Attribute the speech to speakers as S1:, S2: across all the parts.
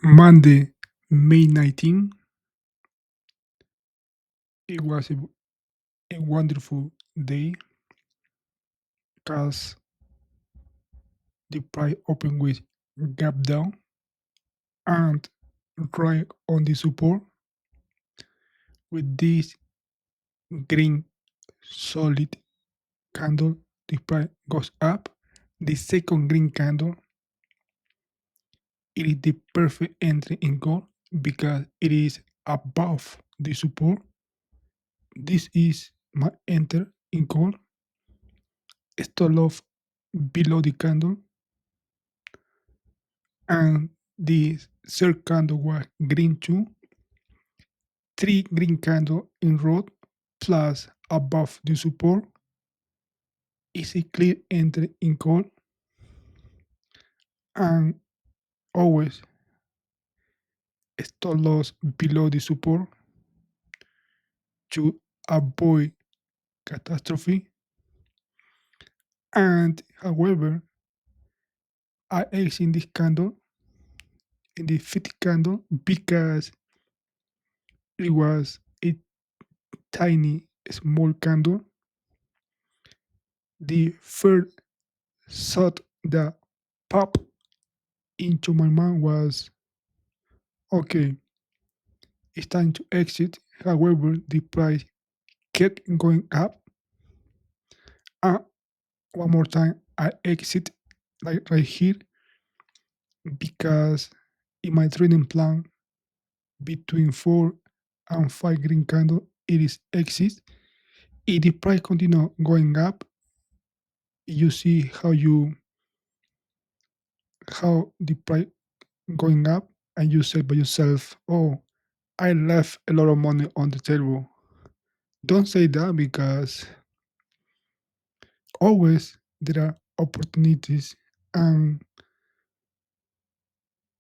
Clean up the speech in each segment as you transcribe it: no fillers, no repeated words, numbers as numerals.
S1: Monday, May 19, it was a wonderful day because the price opened with gap down and right on the support with this green solid candle. The price goes up. The second green candle, it is the perfect entry in gold because it is above the support. This is my enter in gold. Stop loss below the candle, and the third candle was green too. Three green candle in row plus above the support is a clear entry in call, and always stop loss below the support to avoid catastrophe. And however, I exit this candle in the fifth candle because it was a tiny small candle. The first thought that popped into my mind was, okay, it's time to exit. However, the price kept going up. And one more time, I exit like right here because in my trading plan between 4 and 5 green candle, it is exit. If the price continue going up, you see how the price going up, and you say by yourself, "Oh, I left a lot of money on the table." Don't say that because always there are opportunities, and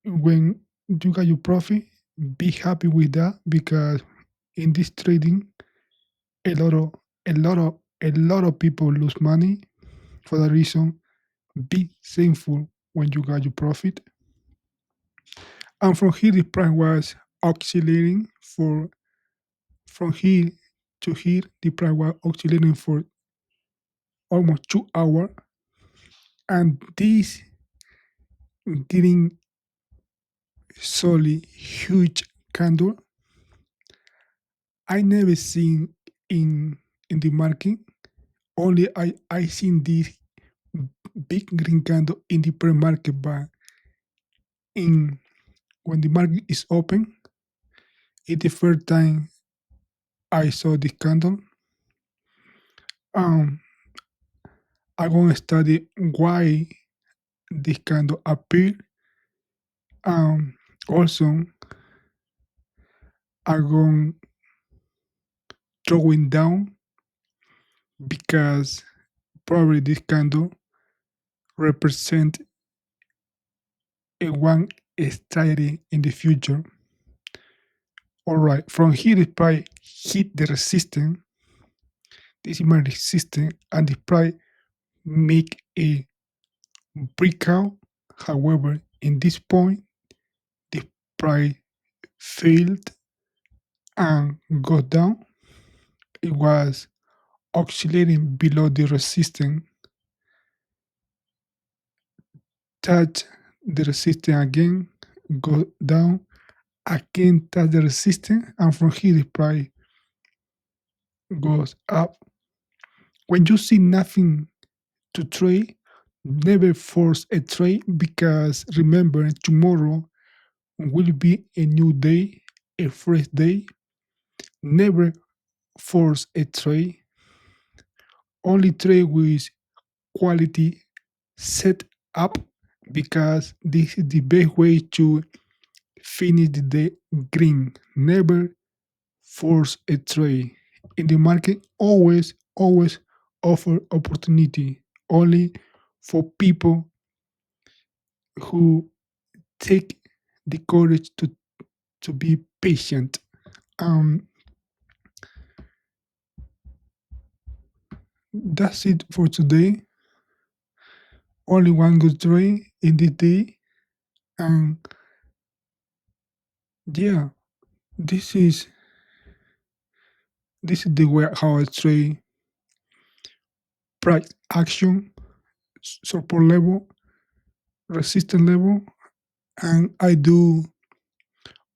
S1: when you got your profit, be happy with that because in this trading, a lot of a lot of people lose money. For that reason, be thankful when you got your profit. And from here, the price was oscillating for from here to here. The price was oscillating for almost 2 hours, and this green solid huge candle I never seen in the market. Only I seen this big green candle in the pre-market, but in when the market is open, it's the first time I saw this candle. Um, I gonna study why this candle appeared. Also, I gonna throwing down because probably this candle represent a one strategy in the future. All right, from here the price hit the resistance. This is my resistance, and the price make a breakout. However, in this point, the price failed and go down. It was oscillating below the resistance, touch the resistance again, go down, again touch the resistance, and from here the price goes up. When you see nothing to trade, never force a trade because remember, tomorrow will be a new day, a fresh day. Never force a trade. Only trade with quality set up because this is the best way to finish the day green. Never force a trade. In the market, always offer opportunity only for people who take the courage to be patient. Um, that's it for today. Only one good trade in this day, and Yeah, this is this is the way how I trade price action, support level, resistance level, and I do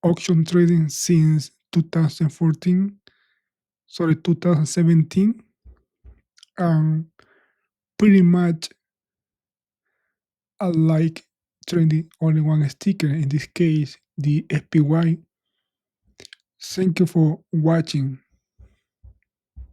S1: auction trading since 2014, sorry, 2017. And pretty much I like trading only one sticker, in this case, the SPY. Thank you for watching.